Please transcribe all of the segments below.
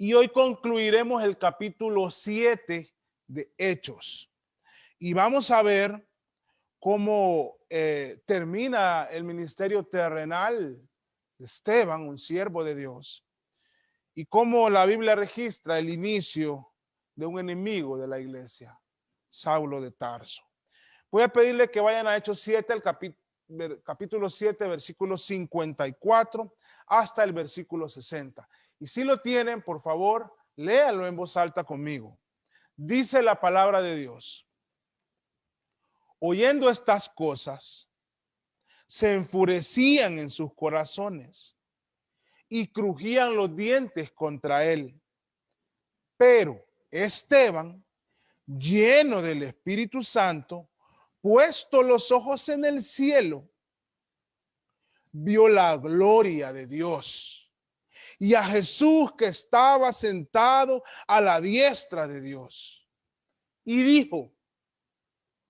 Y hoy concluiremos el capítulo 7 de Hechos. Y vamos a ver cómo termina el ministerio terrenal de Esteban, un siervo de Dios, y cómo la Biblia registra el inicio de un enemigo de la iglesia, Saulo de Tarso. Voy a pedirle que vayan a Hechos 7, el capítulo 7, versículo 54 hasta el versículo 60. Y si lo tienen, por favor, léalo en voz alta conmigo. Dice la palabra de Dios: oyendo estas cosas, se enfurecían en sus corazones y crujían los dientes contra él. Pero Esteban, lleno del Espíritu Santo, puesto los ojos en el cielo, vio la gloria de Dios y a Jesús que estaba sentado a la diestra de Dios. Y dijo: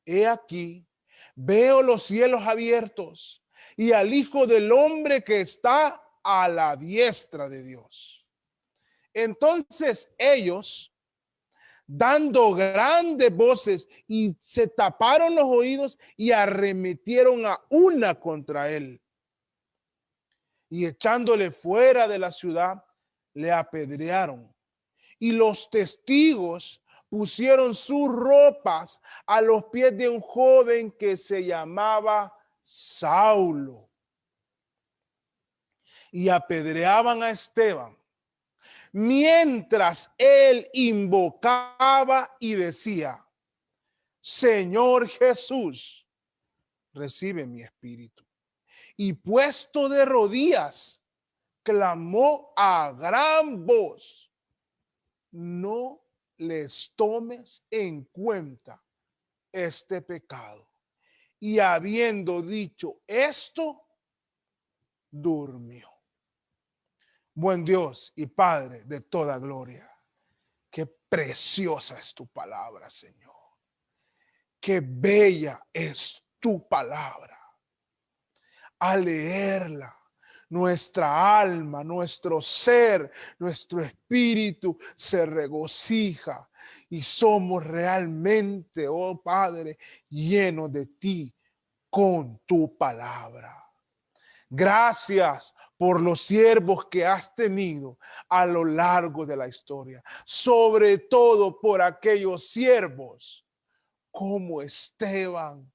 he aquí, veo los cielos abiertos y al Hijo del Hombre que está a la diestra de Dios. Entonces ellos, dando grandes voces, y se taparon los oídos y arremetieron a una contra él. Y echándole fuera de la ciudad, le apedrearon. Y los testigos pusieron sus ropas a los pies de un joven que se llamaba Saulo. Y apedreaban a Esteban, mientras él invocaba y decía: Señor Jesús, recibe mi espíritu. Y puesto de rodillas, clamó a gran voz: no les tomes en cuenta este pecado. Y habiendo dicho esto, durmió. Buen Dios y Padre de toda gloria, qué preciosa es tu palabra, Señor. Qué bella es tu palabra. Al leerla, nuestra alma, nuestro ser, nuestro espíritu se regocija y somos realmente, oh Padre, llenos de ti con tu palabra. Gracias por los siervos que has tenido a lo largo de la historia, sobre todo por aquellos siervos como Esteban,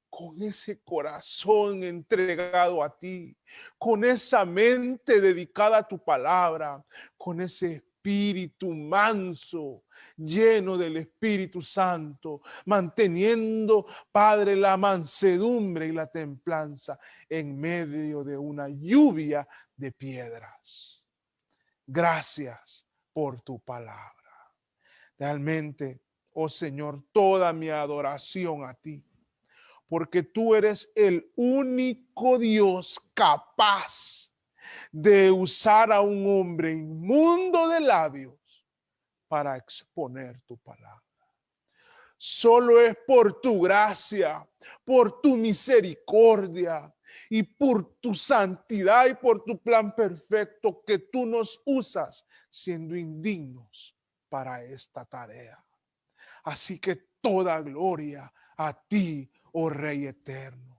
con ese corazón entregado a ti, con esa mente dedicada a tu palabra, con ese espíritu manso, lleno del Espíritu Santo, manteniendo, Padre, la mansedumbre y la templanza en medio de una lluvia de piedras. Gracias por tu palabra. Realmente, oh Señor, toda mi adoración a ti, porque tú eres el único Dios capaz de usar a un hombre inmundo de labios para exponer tu palabra. Solo es por tu gracia, por tu misericordia y por tu santidad y por tu plan perfecto que tú nos usas siendo indignos para esta tarea. Así que toda gloria a ti, oh Rey eterno.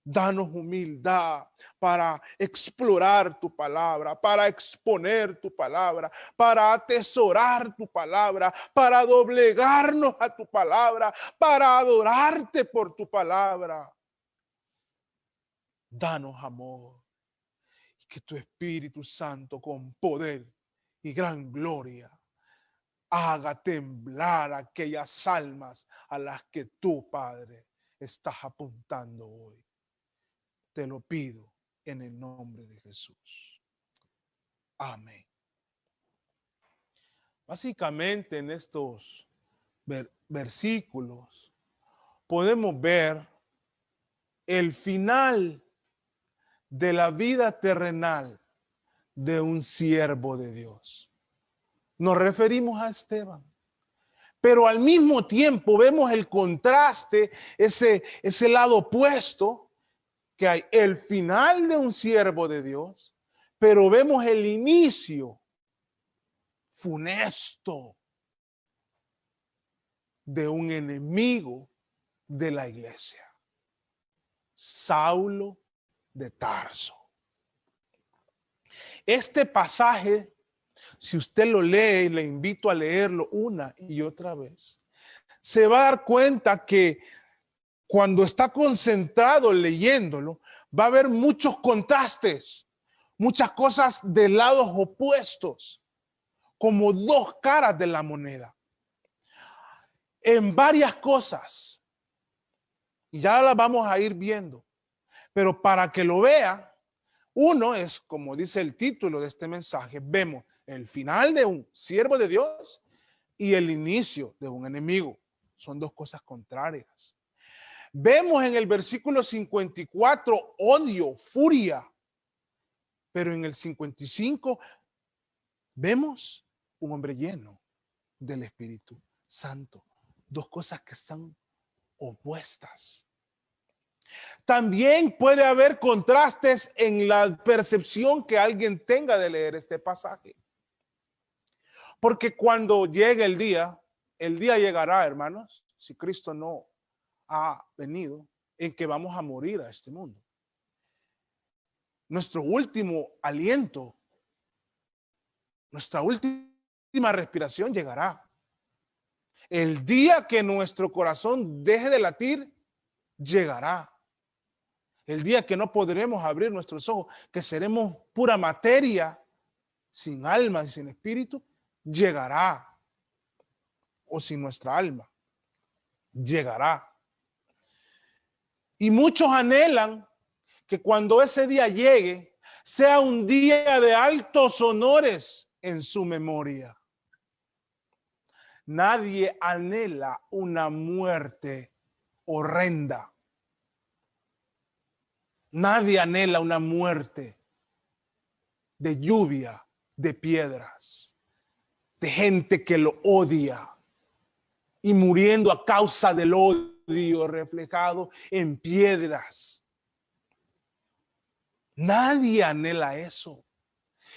Danos humildad para explorar tu palabra, para exponer tu palabra, para atesorar tu palabra, para doblegarnos a tu palabra, para adorarte por tu palabra. Danos amor y que tu Espíritu Santo con poder y gran gloria haga temblar aquellas almas a las que tú, Padre, estás apuntando hoy. Te lo pido en el nombre de Jesús. Amén. Básicamente en estos versículos podemos ver el final de la vida terrenal de un siervo de Dios. Nos referimos a Esteban, pero al mismo tiempo vemos el contraste, ese lado opuesto, que hay el final de un siervo de Dios, pero vemos el inicio funesto de un enemigo de la iglesia, Saulo de Tarso. Este pasaje, si usted lo lee, le invito a leerlo una y otra vez, se va a dar cuenta que cuando está concentrado leyéndolo, va a haber muchos contrastes, muchas cosas de lados opuestos, como dos caras de la moneda. En varias cosas, y ya las vamos a ir viendo, pero para que lo vea, uno es, como dice el título de este mensaje, vemos el final de un siervo de Dios y el inicio de un enemigo. Son dos cosas contrarias. Vemos en el versículo 54 odio, furia, pero en el 55 vemos un hombre lleno del Espíritu Santo. Dos cosas que están opuestas. También puede haber contrastes en la percepción que alguien tenga de leer este pasaje. Porque cuando llegue el día llegará, hermanos, si Cristo no ha venido, en que vamos a morir a este mundo. Nuestro último aliento, nuestra última respiración llegará. El día que nuestro corazón deje de latir, llegará. El día que no podremos abrir nuestros ojos, que seremos pura materia, sin alma y sin espíritu, llegará. O sin nuestra alma, llegará. Y muchos anhelan que cuando ese día llegue, sea un día de altos honores en su memoria. Nadie anhela una muerte horrenda. Nadie anhela una muerte de lluvia, de piedras, de gente que lo odia y muriendo a causa del odio reflejado en piedras. Nadie anhela eso.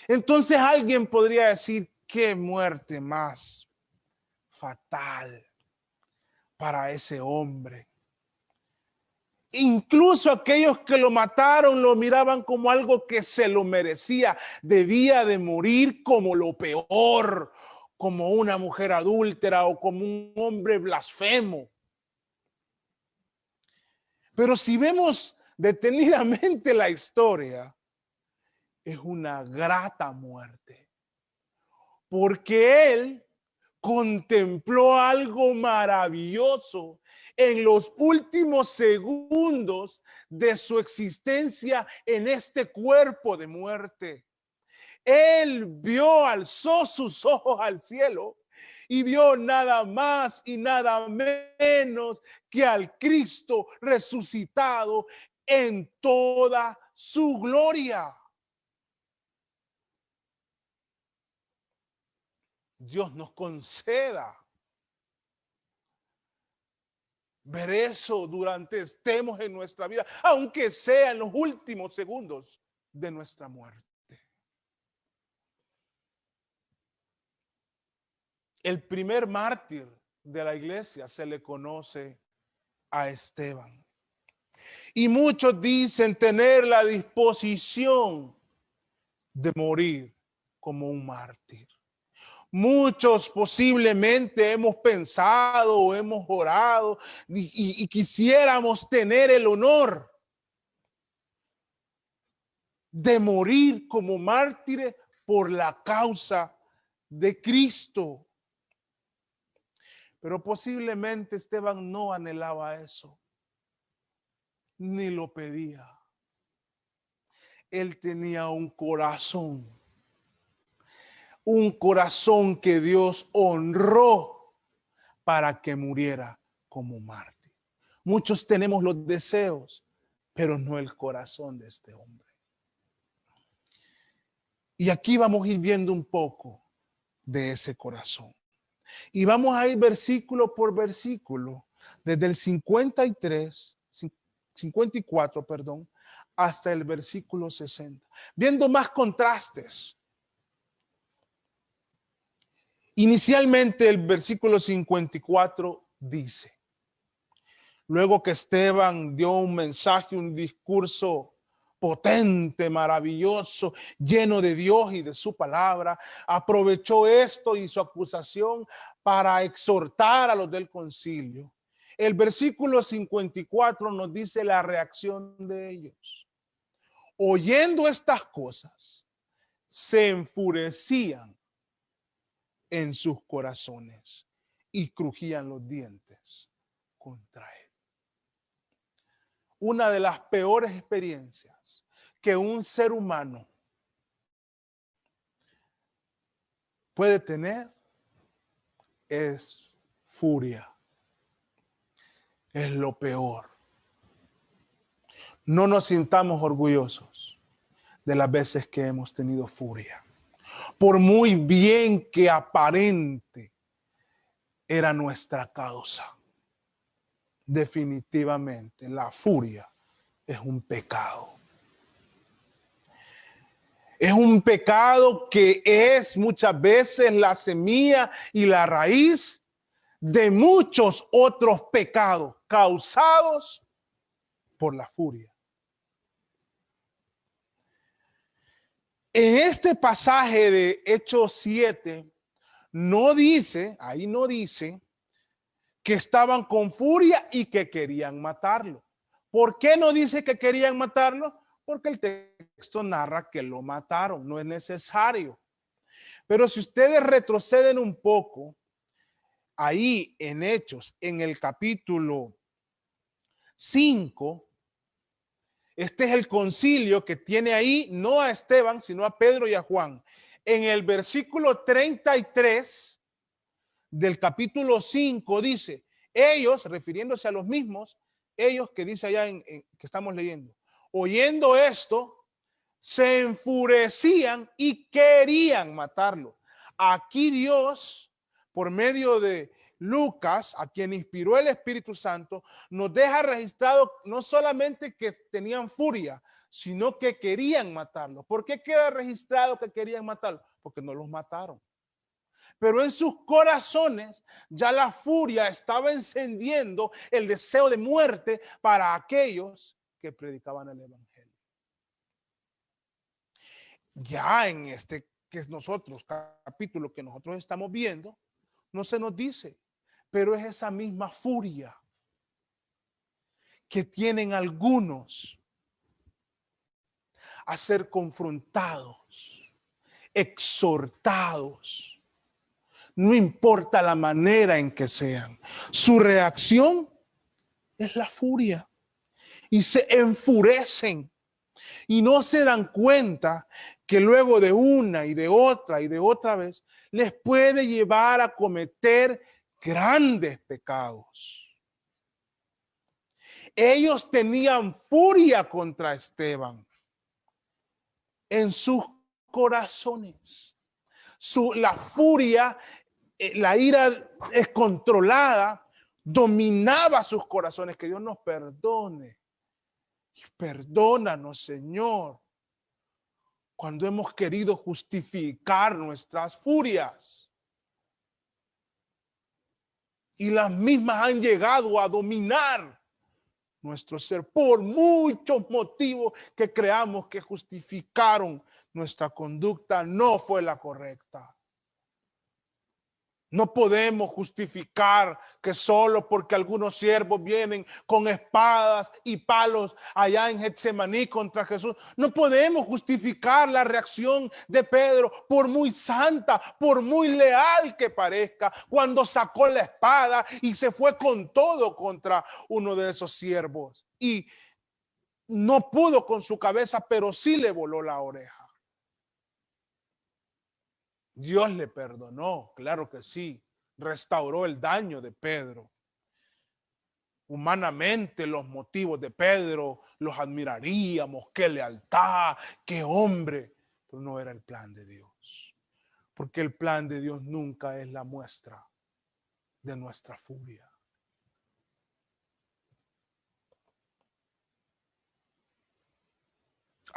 Entonces alguien podría decir, qué muerte más fatal para ese hombre. Incluso aquellos que lo mataron lo miraban como algo que se lo merecía. Debía de morir como lo peor, como una mujer adúltera o como un hombre blasfemo. Pero si vemos detenidamente la historia, es una grata muerte. Porque él contempló algo maravilloso en los últimos segundos de su existencia en este cuerpo de muerte. Él alzó sus ojos al cielo y vio nada más y nada menos que al Cristo resucitado en toda su gloria. Dios nos conceda ver eso durante estemos en nuestra vida, aunque sea en los últimos segundos de nuestra muerte. El primer mártir de la iglesia se le conoce a Esteban. Y muchos dicen tener la disposición de morir como un mártir. Muchos posiblemente hemos pensado o hemos orado y quisiéramos tener el honor de morir como mártires por la causa de Cristo. Pero posiblemente Esteban no anhelaba eso, ni lo pedía. Él tenía un corazón que Dios honró para que muriera como mártir. Muchos tenemos los deseos, pero no el corazón de este hombre. Y aquí vamos a ir viendo un poco de ese corazón. Y vamos a ir versículo por versículo, desde el 54, hasta el versículo 60, viendo más contrastes. Inicialmente el versículo 54 dice, luego que Esteban dio un mensaje, un discurso potente, maravilloso, lleno de Dios y de su palabra, aprovechó esto y su acusación para exhortar a los del concilio. El versículo 54 nos dice la reacción de ellos. Oyendo estas cosas, se enfurecían en sus corazones y crujían los dientes contra él. Una de las peores experiencias que un ser humano puede tener es furia. Es lo peor. No nos sintamos orgullosos de las veces que hemos tenido furia. Por muy bien que aparente era nuestra causa. Definitivamente la furia es un pecado. Es un pecado que es muchas veces la semilla y la raíz de muchos otros pecados causados por la furia. En este pasaje de Hechos 7, no dice, ahí no dice, que estaban con furia y que querían matarlo. ¿Por qué no dice que querían matarlo? Porque el texto narra que lo mataron, no es necesario. Pero si ustedes retroceden un poco, ahí en Hechos, en el capítulo 5, este es el concilio que tiene ahí no a Esteban, sino a Pedro y a Juan. En el versículo 33 del capítulo 5 dice, ellos, refiriéndose a los mismos, ellos que dice allá que estamos leyendo, oyendo esto, se enfurecían y querían matarlo. Aquí Dios, por medio de Lucas, a quien inspiró el Espíritu Santo, nos deja registrado no solamente que tenían furia, sino que querían matarlo. ¿Por qué queda registrado que querían matarlo? Porque no los mataron. Pero en sus corazones ya la furia estaba encendiendo el deseo de muerte para aquellos que predicaban el evangelio. Ya en este que es nosotros, capítulo que nosotros estamos viendo, no se nos dice, pero es esa misma furia que tienen algunos a ser confrontados, exhortados, no importa la manera en que sean. Su reacción es la furia y se enfurecen y no se dan cuenta que luego de una y de otra vez les puede llevar a cometer grandes pecados. Ellos tenían furia contra Esteban en sus corazones. La furia, la ira descontrolada dominaba sus corazones. Que Dios nos perdone. Perdónanos, Señor, cuando hemos querido justificar nuestras furias. Y las mismas han llegado a dominar nuestro ser por muchos motivos que creamos que justificaron nuestra conducta. No fue la correcta. No podemos justificar que solo porque algunos siervos vienen con espadas y palos allá en Getsemaní contra Jesús. No podemos justificar la reacción de Pedro, por muy santa, por muy leal que parezca, cuando sacó la espada y se fue con todo contra uno de esos siervos. Y no pudo con su cabeza, pero sí le voló la oreja. Dios le perdonó, claro que sí. Restauró el daño de Pedro. Humanamente los motivos de Pedro los admiraríamos, qué lealtad, qué hombre, pero no era el plan de Dios. Porque el plan de Dios nunca es la muestra de nuestra furia.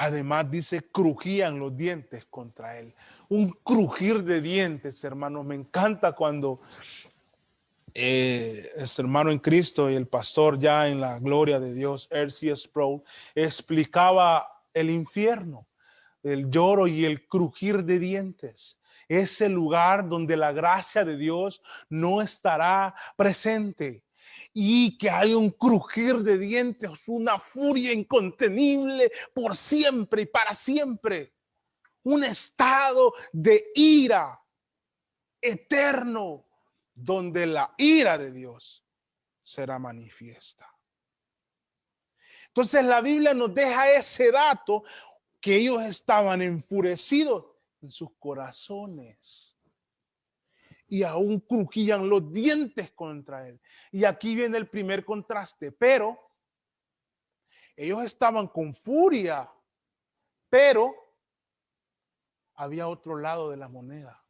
Además dice, crujían los dientes contra él. Un crujir de dientes, hermanos. Me encanta cuando este hermano en Cristo y el pastor ya en la gloria de Dios, R.C. Sproul, explicaba el infierno, el lloro y el crujir de dientes. Ese lugar donde la gracia de Dios no estará presente. Y que hay un crujir de dientes, una furia incontenible por siempre y para siempre. Un estado de ira eterno, donde la ira de Dios será manifiesta. Entonces la Biblia nos deja ese dato, que ellos estaban enfurecidos en sus corazones y aún crujían los dientes contra él. Y aquí viene el primer contraste, pero ellos estaban con furia, pero había otro lado de la moneda.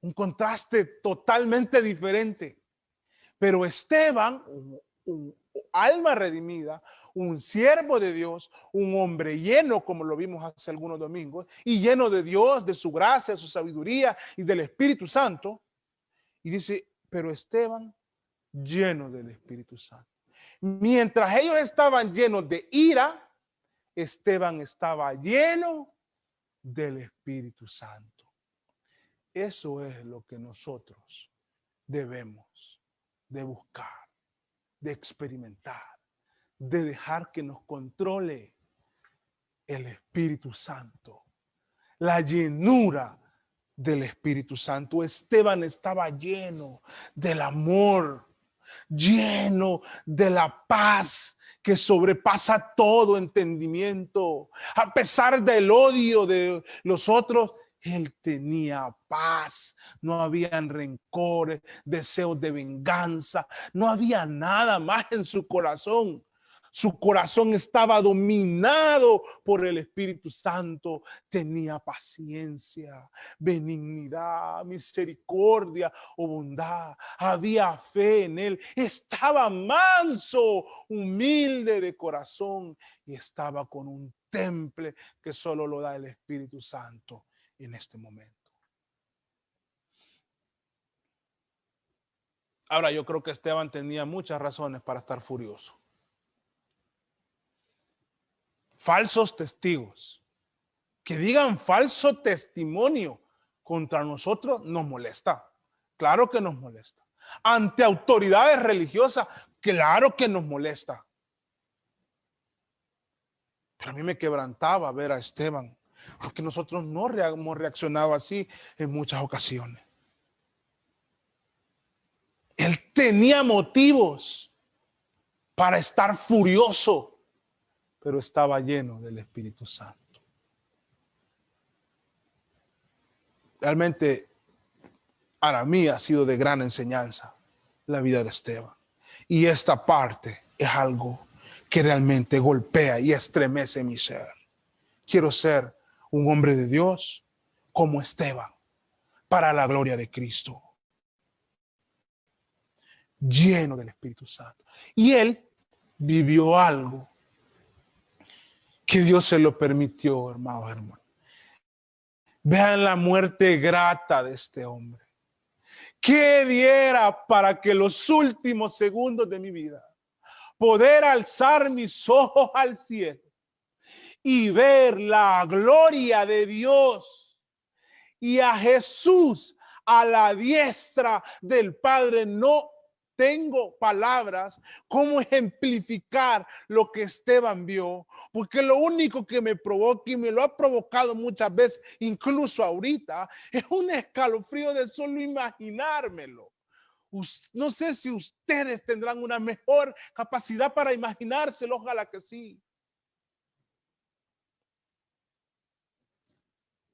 Un contraste totalmente diferente. Pero Esteban, un alma redimida, un siervo de Dios, un hombre lleno, como lo vimos hace algunos domingos, y lleno de Dios, de su gracia, su sabiduría y del Espíritu Santo. Y dice, pero Esteban, lleno del Espíritu Santo. Mientras ellos estaban llenos de ira, Esteban estaba lleno del Espíritu Santo. Eso es lo que nosotros debemos de buscar, de experimentar, de dejar que nos controle el Espíritu Santo, la llenura del Espíritu Santo. Esteban estaba lleno del amor, lleno de la paz que sobrepasa todo entendimiento. A pesar del odio de los otros, él tenía paz. No habían rencores, deseos de venganza. No había nada más en su corazón. Su corazón estaba dominado por el Espíritu Santo. Tenía paciencia, benignidad, misericordia o bondad. Había fe en él. Estaba manso, humilde de corazón y estaba con un temple que solo lo da el Espíritu Santo en este momento. Ahora, yo creo que Esteban tenía muchas razones para estar furioso. Falsos testigos que digan falso testimonio contra nosotros nos molesta. Claro que nos molesta. Ante autoridades religiosas, claro que nos molesta. Pero a mí me quebrantaba ver a Esteban, porque nosotros no hemos reaccionado así en muchas ocasiones. Él tenía motivos para estar furioso, pero estaba lleno del Espíritu Santo. Realmente para mí ha sido de gran enseñanza la vida de Esteban. Y esta parte es algo que realmente golpea y estremece mi ser. Quiero ser un hombre de Dios como Esteban, para la gloria de Cristo, lleno del Espíritu Santo. Y él vivió algo que Dios se lo permitió, hermanos. Vean la muerte grata de este hombre. ¿Qué diera para que los últimos segundos de mi vida poder alzar mis ojos al cielo y ver la gloria de Dios y a Jesús a la diestra del Padre? No tengo palabras cómo ejemplificar lo que Esteban vio, porque lo único que me provoca, y me lo ha provocado muchas veces, incluso ahorita, es un escalofrío de solo imaginármelo. No sé si ustedes tendrán una mejor capacidad para imaginárselo, ojalá que sí.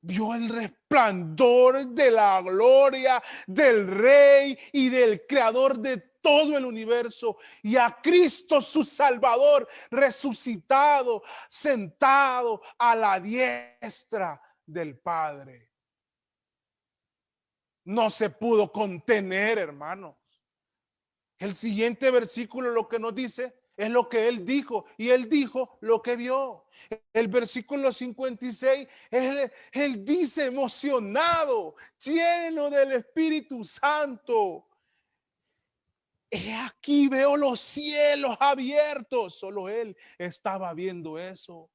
Vio el resplandor de la gloria del Rey y del Creador de todo el universo, y a Cristo su Salvador resucitado, sentado a la diestra del Padre. No se pudo contener, hermanos. El siguiente versículo lo que nos dice Es lo que él dijo, y él dijo lo que vio. El versículo 56, él dice emocionado, lleno del Espíritu Santo: he aquí veo los cielos abiertos. Solo él estaba viendo eso.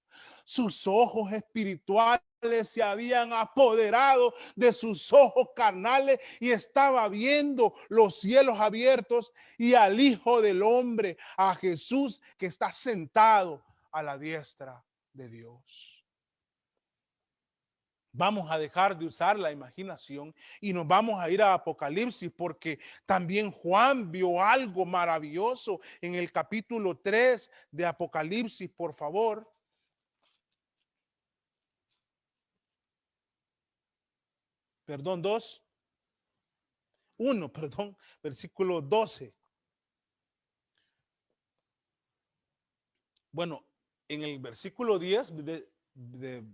Sus ojos espirituales se habían apoderado de sus ojos carnales y estaba viendo los cielos abiertos y al Hijo del Hombre, a Jesús, que está sentado a la diestra de Dios. Vamos a dejar de usar la imaginación y nos vamos a ir a Apocalipsis, porque también Juan vio algo maravilloso en el capítulo 3 de Apocalipsis, por favor. Perdón, 2. 1, perdón, versículo 12. Bueno, en el versículo 10 de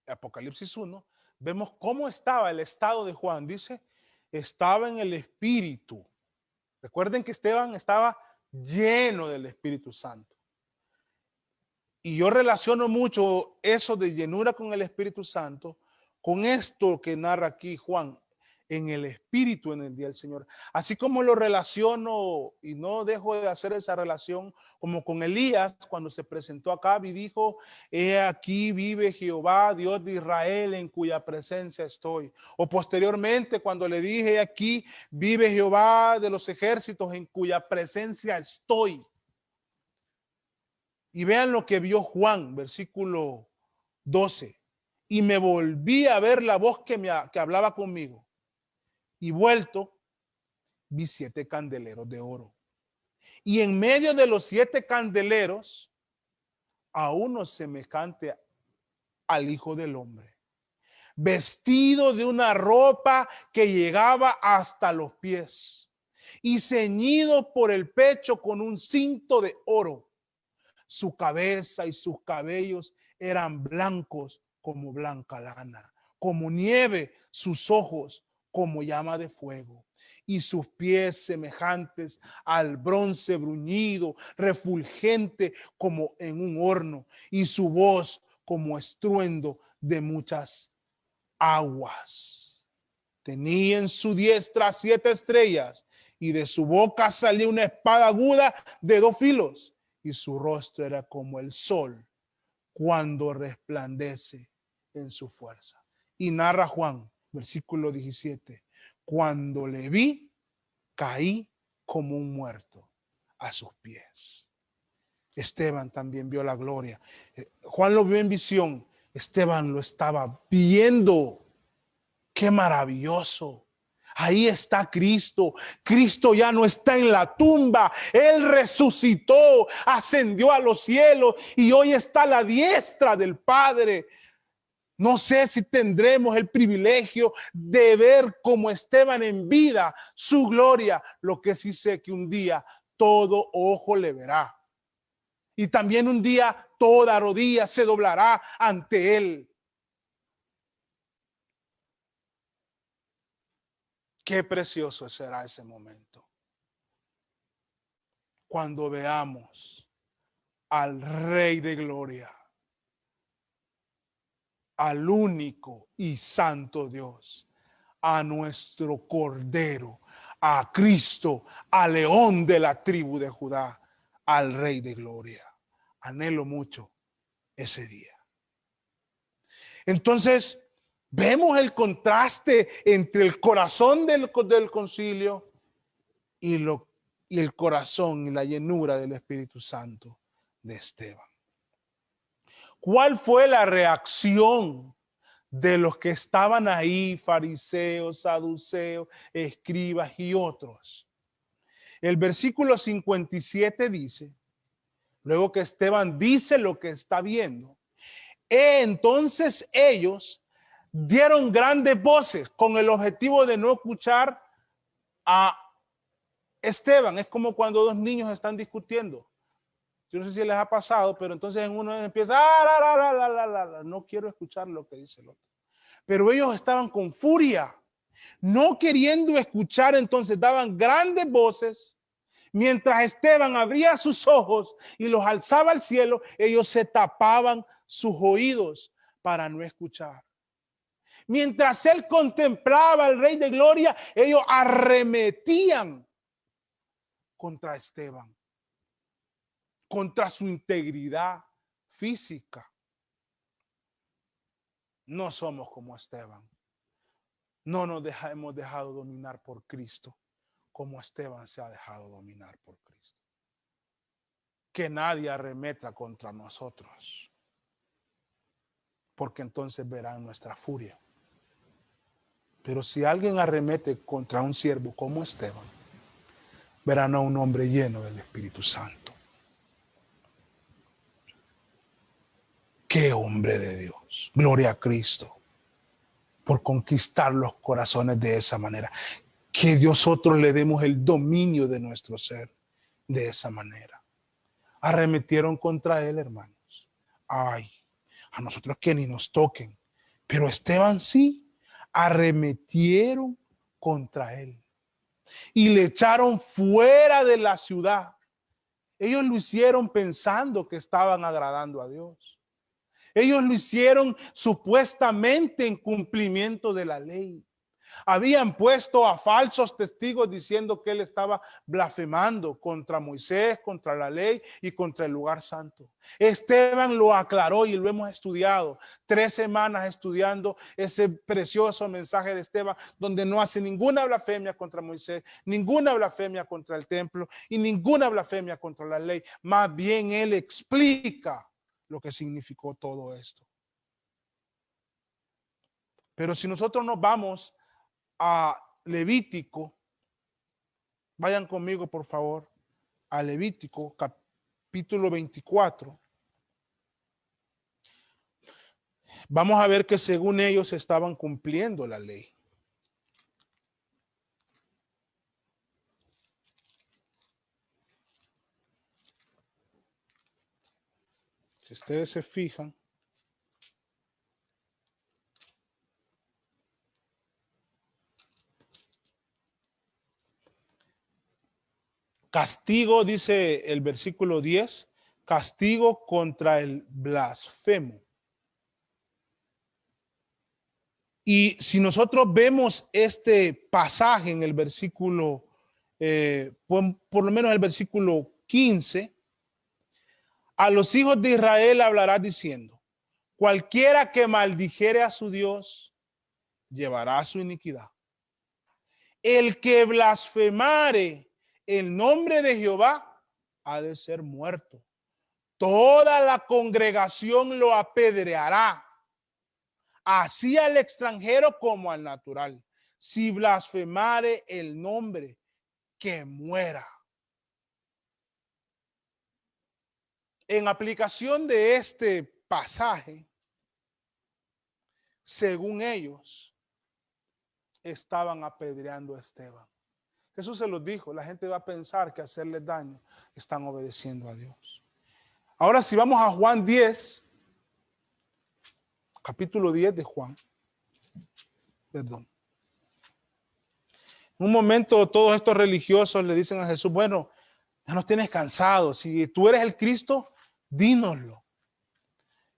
Apocalipsis 1, vemos cómo estaba el estado de Juan. Dice, estaba en el Espíritu. Recuerden que Esteban estaba lleno del Espíritu Santo. Y yo relaciono mucho eso de llenura con el Espíritu Santo con esto que narra aquí Juan, en el Espíritu en el día del Señor. Así como lo relaciono, y no dejo de hacer esa relación, como con Elías cuando se presentó acá y dijo: he aquí vive Jehová, Dios de Israel, en cuya presencia estoy. O posteriormente cuando le dije: aquí vive Jehová de los ejércitos, en cuya presencia estoy. Y vean lo que vio Juan, versículo 12. Y me volví a ver la voz que hablaba conmigo. Y vuelto, vi 7 candeleros de oro. Y en medio de los 7 candeleros, a uno semejante al Hijo del Hombre, vestido de una ropa que llegaba hasta los pies y ceñido por el pecho con un cinto de oro. Su cabeza y sus cabellos eran blancos como blanca lana, como nieve, sus ojos como llama de fuego, y sus pies semejantes al bronce bruñido, refulgente como en un horno, y su voz como estruendo de muchas aguas. Tenía en su diestra 7 estrellas, y de su boca salía una espada aguda de 2 filos, y su rostro era como el sol cuando resplandece en su fuerza. Y narra Juan, versículo 17, cuando le vi, caí como un muerto a sus pies. Esteban también vio la gloria. Juan lo vio en visión, Esteban lo estaba viendo. ¡Qué maravilloso! Ahí está Cristo. Cristo ya no está en la tumba. Él resucitó, ascendió a los cielos y hoy está a la diestra del Padre. No sé si tendremos el privilegio de ver como Esteban en vida su gloria. Lo que sí sé que un día todo ojo le verá. Y también un día toda rodilla se doblará ante él. Qué precioso será ese momento, cuando veamos al Rey de Gloria, al único y santo Dios, a nuestro Cordero, a Cristo, al León de la tribu de Judá, al Rey de Gloria. Anhelo mucho ese día. Entonces, vemos el contraste entre el corazón del concilio y el corazón y la llenura del Espíritu Santo de Esteban. ¿Cuál fue la reacción de los que estaban ahí, fariseos, saduceos, escribas y otros? El versículo 57 dice, luego que Esteban dice lo que está viendo, entonces ellos dieron grandes voces con el objetivo de no escuchar a Esteban. Es como cuando 2 niños están discutiendo. Yo no sé si les ha pasado, pero entonces en uno empieza, no quiero escuchar lo que dice el otro. Pero ellos estaban con furia, no queriendo escuchar, entonces daban grandes voces Mientras Esteban abría sus ojos y los alzaba al cielo, ellos se tapaban sus oídos para no escuchar. Mientras él contemplaba al Rey de Gloria, ellos arremetían contra Esteban, contra su integridad física. No somos como Esteban. No nos hemos dejado dominar por Cristo como Esteban se ha dejado dominar por Cristo. Que nadie arremeta contra nosotros, porque entonces verán nuestra furia. Pero si alguien arremete contra un siervo como Esteban, verán a un hombre lleno del Espíritu Santo. ¡Qué hombre de Dios! Gloria a Cristo por conquistar los corazones de esa manera. Que nosotros le demos el dominio de nuestro ser de esa manera. Arremetieron contra él, hermanos. Ay, a nosotros que ni nos toquen. Pero Esteban sí, arremetieron contra él. Y le echaron fuera de la ciudad. Ellos lo hicieron pensando que estaban agradando a Dios. Ellos lo hicieron supuestamente en cumplimiento de la ley. Habían puesto a falsos testigos diciendo que él estaba blasfemando contra Moisés, contra la ley y contra el lugar santo. Esteban lo aclaró y lo hemos estudiado. 3 semanas estudiando ese precioso mensaje de Esteban, donde no hace ninguna blasfemia contra Moisés, ninguna blasfemia contra el templo y ninguna blasfemia contra la ley. Más bien él explica lo que significó todo esto. Pero si nosotros nos vamos a Levítico, vayan conmigo por favor a Levítico capítulo 24. Vamos a ver que según ellos estaban cumpliendo la ley. Si ustedes se fijan, castigo, dice el versículo 10, castigo contra el blasfemo. Y si nosotros vemos este pasaje en el versículo, por lo menos el versículo 15, a los hijos de Israel hablará diciendo, cualquiera que maldijere a su Dios, llevará su iniquidad. El que blasfemare el nombre de Jehová, ha de ser muerto. Toda la congregación lo apedreará, así al extranjero como al natural. Si blasfemare el nombre, que muera. En aplicación de este pasaje, según ellos, estaban apedreando a Esteban. Jesús se los dijo, la gente va a pensar que hacerles daño están obedeciendo a Dios. Ahora si vamos a Juan 10, capítulo 10 de Juan, perdón. En un momento todos estos religiosos le dicen a Jesús, bueno, ya nos tienes cansados, si tú eres el Cristo, dínoslo.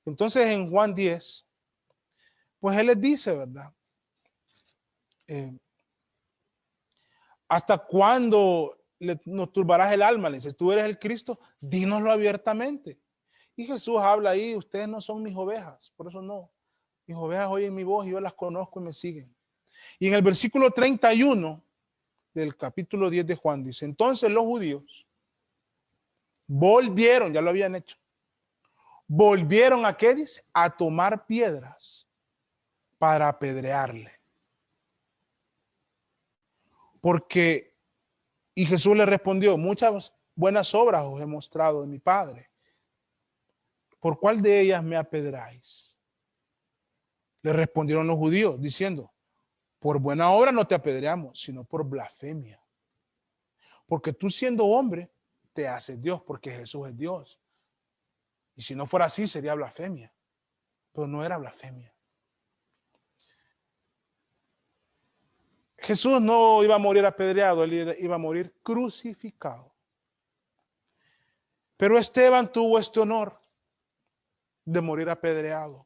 Entonces en Juan 10, pues él les dice, ¿verdad? ¿Hasta cuándo nos turbarás el alma? Le dice, tú eres el Cristo, dínoslo abiertamente. Y Jesús habla ahí, ustedes no son mis ovejas, por eso no. Mis ovejas oyen mi voz y yo las conozco y me siguen. Y en el versículo 31 del capítulo 10 de Juan dice, entonces los judíos volvieron, ya lo habían hecho, volvieron a ¿qué dice? A tomar piedras para apedrearle. Porque, y Jesús le respondió, muchas buenas obras os he mostrado de mi Padre. ¿Por cuál de ellas me apedráis? Le respondieron los judíos diciendo, por buena obra no te apedreamos, sino por blasfemia. Porque tú siendo hombre, te haces Dios, porque Jesús es Dios. Y si no fuera así, sería blasfemia. Pero no era blasfemia. Jesús no iba a morir apedreado, él iba a morir crucificado. Pero Esteban tuvo este honor de morir apedreado.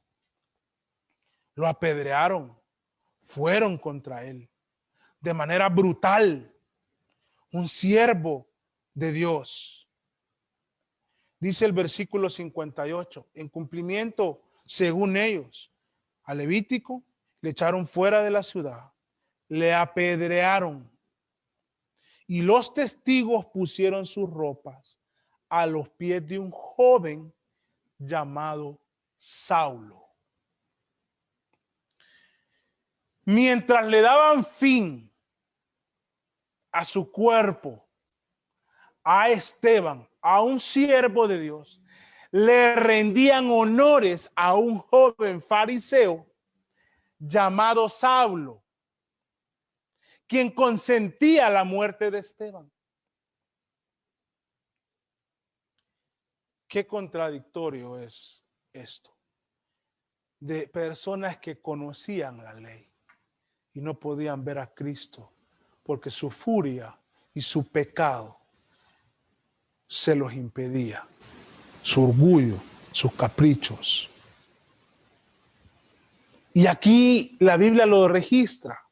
Lo apedrearon, fueron contra él de manera brutal. Un siervo de Dios. Dice el versículo 58, en cumplimiento, según ellos, a Levítico le echaron fuera de la ciudad, le apedrearon y los testigos pusieron sus ropas a los pies de un joven llamado Saulo. Mientras le daban fin a su cuerpo, a Esteban, a un siervo de Dios, le rendían honores a un joven fariseo llamado Saulo, quien consentía la muerte de Esteban. Qué contradictorio es esto, de personas que conocían la ley y no podían ver a Cristo porque su furia y su pecado se los impedía, su orgullo, sus caprichos. Y aquí la Biblia lo registra.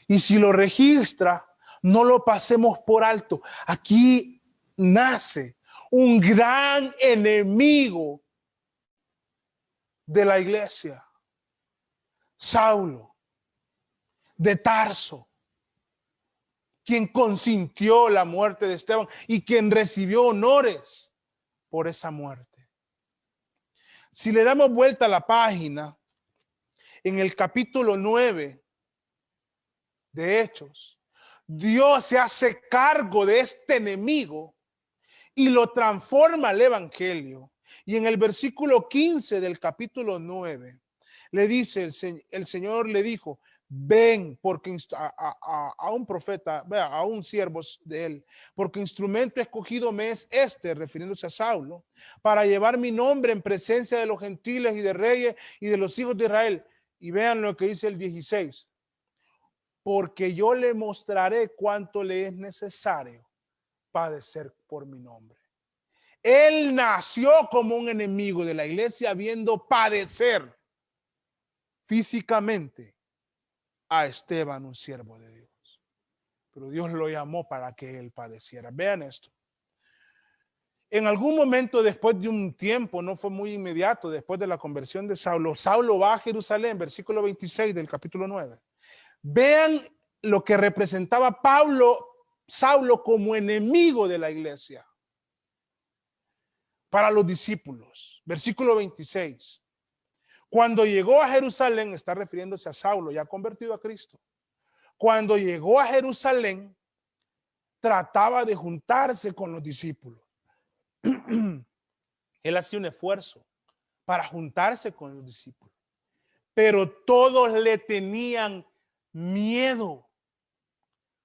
Y si lo registra, no lo pasemos por alto. Aquí nace un gran enemigo de la iglesia, Saulo de Tarso, quien consintió la muerte de Esteban y quien recibió honores por esa muerte. Si le damos vuelta a la página, en el capítulo 9 de Hechos, Dios se hace cargo de este enemigo y lo transforma al evangelio. Y en el versículo 15 del capítulo 9, le dice, el Señor le dijo, ven, porque a un profeta, a un siervo de él, porque instrumento escogido me es este, refiriéndose a Saulo, para llevar mi nombre en presencia de los gentiles y de reyes y de los hijos de Israel. Y vean lo que dice el 16. Porque yo le mostraré cuánto le es necesario padecer por mi nombre. Él nació como un enemigo de la iglesia, viendo padecer físicamente a Esteban, un siervo de Dios. Pero Dios lo llamó para que él padeciera. Vean esto. En algún momento, después de un tiempo, no fue muy inmediato, después de la conversión de Saulo, Saulo va a Jerusalén, versículo 26 del capítulo 9. Vean lo que representaba Saulo como enemigo de la iglesia para los discípulos. Versículo 26. Cuando llegó a Jerusalén, está refiriéndose a Saulo, ya convertido a Cristo. Cuando llegó a Jerusalén, trataba de juntarse con los discípulos. Él hacía un esfuerzo para juntarse con los discípulos, pero todos le tenían miedo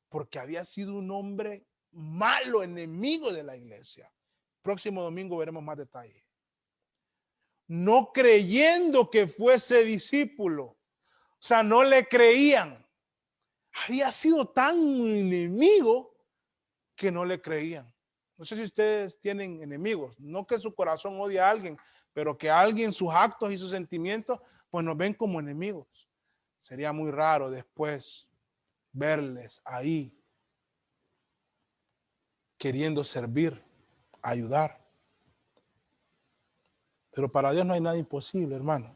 porque había sido un hombre malo, enemigo de la iglesia. Próximo domingo veremos más detalles. No creyendo que fuese discípulo, o sea, no le creían. Había sido tan enemigo que no le creían. No sé si ustedes tienen enemigos, no que su corazón odie a alguien, pero que alguien, sus actos y sus sentimientos, pues nos ven como enemigos. Sería muy raro después verles ahí queriendo servir, ayudar. Pero para Dios no hay nada imposible, hermano.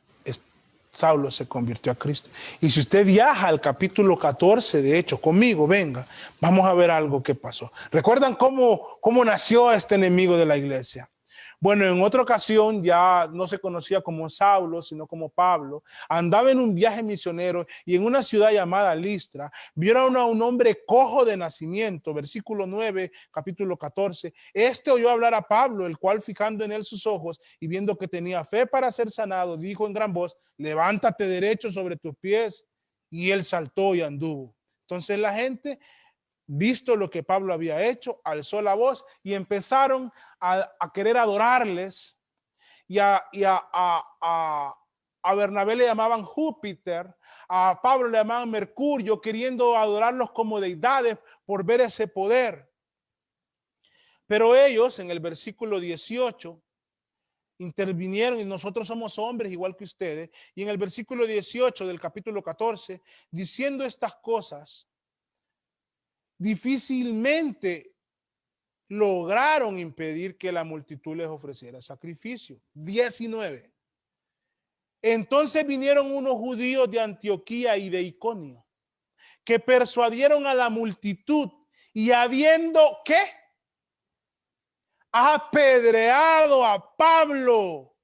Saulo se convirtió a Cristo. Y si usted viaja al capítulo 14, de hecho, conmigo, venga, vamos a ver algo que pasó. ¿Recuerdan cómo nació este enemigo de la iglesia? Bueno, en otra ocasión ya no se conocía como Saulo, sino como Pablo. Andaba en un viaje misionero y en una ciudad llamada Listra, vieron a un hombre cojo de nacimiento, versículo 9, capítulo 14. Este oyó hablar a Pablo, el cual fijando en él sus ojos y viendo que tenía fe para ser sanado, dijo en gran voz, levántate derecho sobre tus pies. Y él saltó y anduvo. Entonces la gente, visto lo que Pablo había hecho, alzó la voz y empezaron a querer adorarles. Y a Bernabé le llamaban Júpiter, a Pablo le llamaban Mercurio, queriendo adorarlos como deidades por ver ese poder. Pero ellos en el versículo 18 intervinieron, y nosotros somos hombres igual que ustedes, y en el versículo 18 del capítulo 14, diciendo estas cosas, difícilmente lograron impedir que la multitud les ofreciera sacrificio. 19. Entonces vinieron unos judíos de Antioquía y de Iconio, que persuadieron a la multitud, y habiendo, ¿qué? Apedreado a Pablo,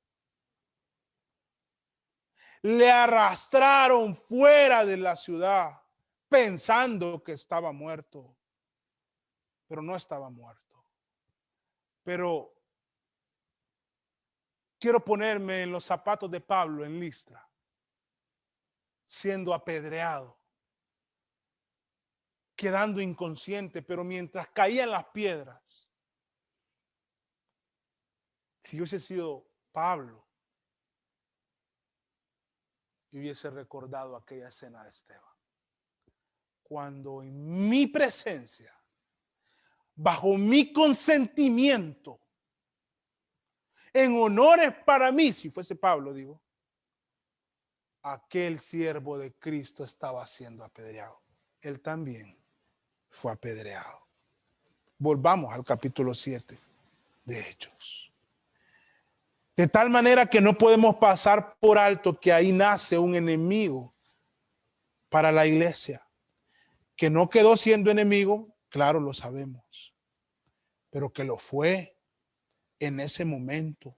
le arrastraron fuera de la ciudad, pensando que estaba muerto, pero no estaba muerto. Pero quiero ponerme en los zapatos de Pablo en Listra, siendo apedreado, quedando inconsciente, pero mientras caían las piedras, si yo hubiese sido Pablo, yo hubiese recordado aquella escena de Esteban, cuando en mi presencia, bajo mi consentimiento, en honores para mí, si fuese Pablo, digo, aquel siervo de Cristo estaba siendo apedreado. Él también fue apedreado. Volvamos al capítulo 7 de Hechos. De tal manera que no podemos pasar por alto que ahí nace un enemigo para la iglesia, que no quedó siendo enemigo, claro, lo sabemos, pero que lo fue en ese momento.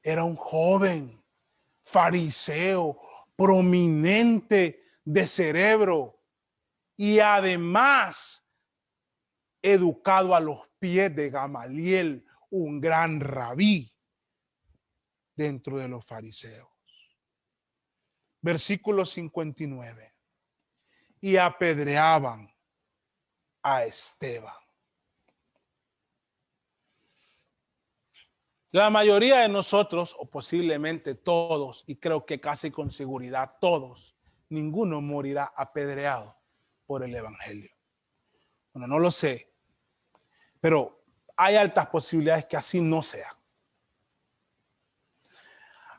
Era un joven fariseo, prominente de cerebro y además educado a los pies de Gamaliel, un gran rabí dentro de los fariseos. Versículo 59. Y apedreaban a Esteban. La mayoría de nosotros, o posiblemente todos, y creo que casi con seguridad todos, ninguno morirá apedreado por el evangelio. Bueno, no lo sé, pero hay altas posibilidades que así no sea.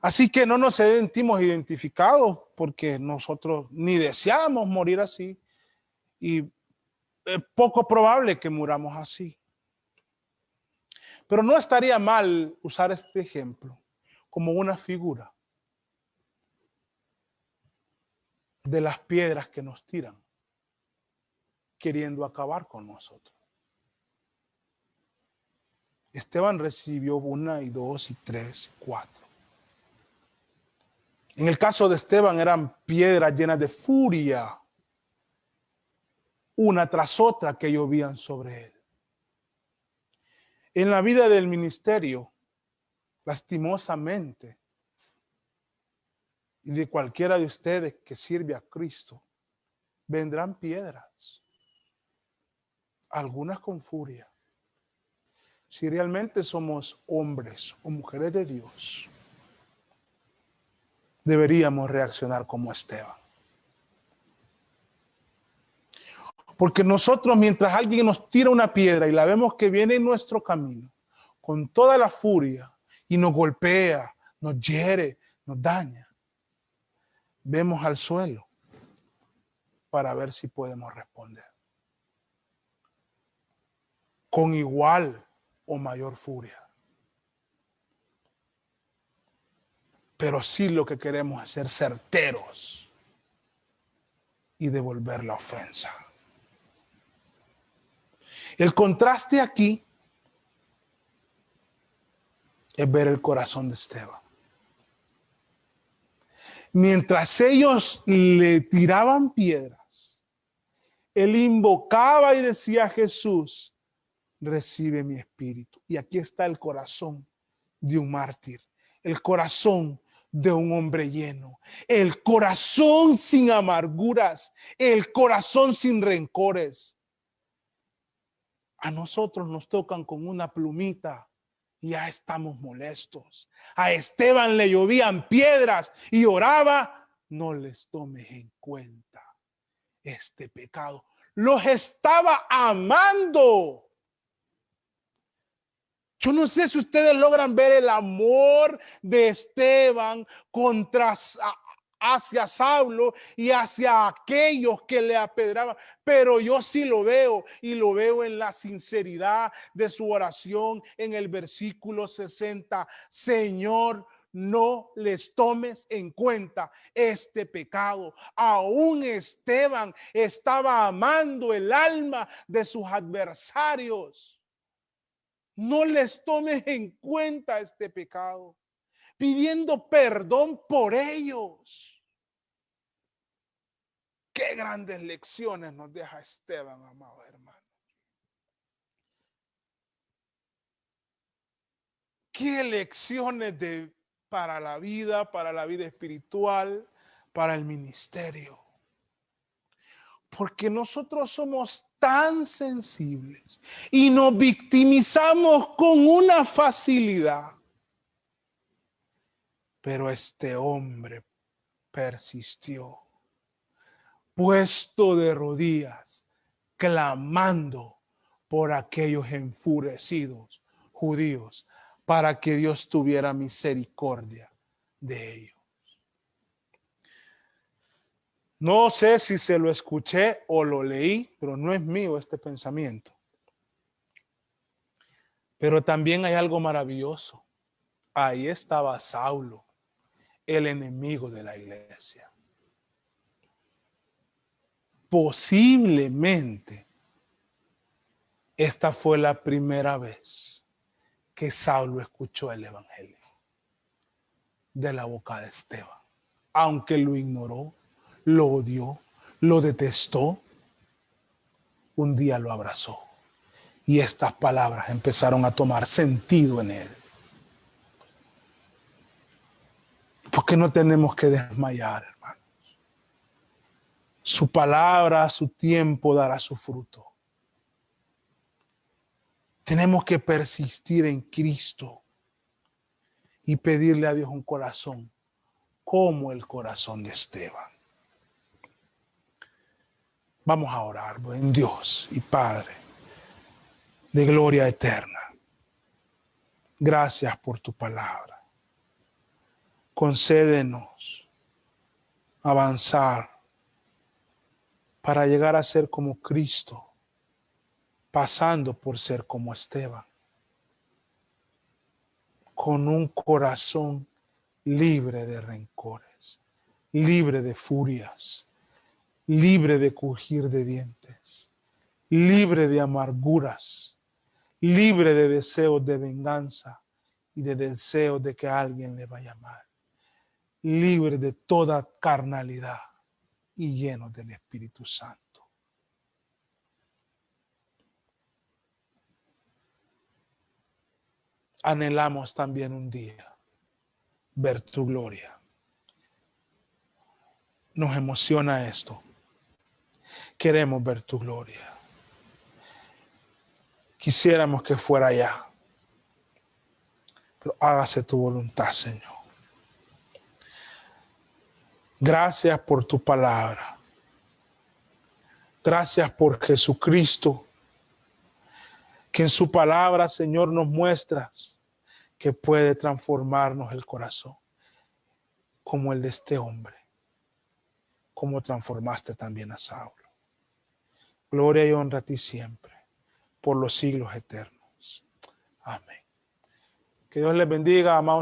Así que no nos sentimos identificados porque nosotros ni deseamos morir así y es poco probable que muramos así. Pero no estaría mal usar este ejemplo como una figura de las piedras que nos tiran, queriendo acabar con nosotros. Esteban recibió 1 y 2 y 3 y 4. En el caso de Esteban eran piedras llenas de furia, una tras otra que llovían sobre él. En la vida del ministerio, lastimosamente, y de cualquiera de ustedes que sirve a Cristo, vendrán piedras, algunas con furia. Si realmente somos hombres o mujeres de Dios, deberíamos reaccionar como Esteban. Porque nosotros, mientras alguien nos tira una piedra y la vemos que viene en nuestro camino, con toda la furia, y nos golpea, nos hiere, nos daña, vemos al suelo para ver si podemos responder con igual o mayor furia. Pero sí lo que queremos es ser certeros y devolver la ofensa. El contraste aquí es ver el corazón de Esteban. Mientras ellos le tiraban piedras, él invocaba y decía: Jesús, recibe mi espíritu. Y aquí está el corazón de un mártir, el corazón de un hombre lleno, el corazón sin amarguras, el corazón sin rencores. A nosotros nos tocan con una plumita y ya estamos molestos. A Esteban le llovían piedras y oraba: no les tomes en cuenta este pecado. Los estaba amando. Yo no sé si ustedes logran ver el amor de Esteban hacia Saulo y hacia aquellos que le apedraban, pero yo sí lo veo, y lo veo en la sinceridad de su oración en el versículo 60. Señor, no les tomes en cuenta este pecado. Aún Esteban estaba amando el alma de sus adversarios. No les tomes en cuenta este pecado, pidiendo perdón por ellos. Qué grandes lecciones nos deja Esteban, amado hermano. Qué lecciones para la vida espiritual, para el ministerio. Porque nosotros somos tan sensibles y nos victimizamos con una facilidad. Pero este hombre persistió, puesto de rodillas, clamando por aquellos enfurecidos judíos, para que Dios tuviera misericordia de ellos. No sé si se lo escuché o lo leí, pero no es mío este pensamiento. Pero también hay algo maravilloso. Ahí estaba Saulo, el enemigo de la iglesia. Posiblemente esta fue la primera vez que Saulo escuchó el evangelio de la boca de Esteban. Aunque lo ignoró, lo odió, lo detestó, un día lo abrazó. Y estas palabras empezaron a tomar sentido en él. Porque no tenemos que desmayar, hermanos. Su palabra, su tiempo dará su fruto. Tenemos que persistir en Cristo y pedirle a Dios un corazón como el corazón de Esteban. Vamos a orar, buen Dios y Padre de gloria eterna. Gracias por tu palabra. Concédenos avanzar para llegar a ser como Cristo, pasando por ser como Esteban, con un corazón libre de rencores, libre de furias, libre de crujir de dientes, libre de amarguras, libre de deseos de venganza y de deseos de que alguien le vaya mal, libre de toda carnalidad y lleno del Espíritu Santo. Anhelamos también un día ver tu gloria. Nos emociona esto. Queremos ver tu gloria. Quisiéramos que fuera allá, pero hágase tu voluntad, Señor. Gracias por tu palabra. Gracias por Jesucristo, que en su palabra, Señor, nos muestras que puede transformarnos el corazón, como el de este hombre, como transformaste también a Saulo. Gloria y honra a ti siempre, por los siglos eternos. Amén. Que Dios les bendiga, amados.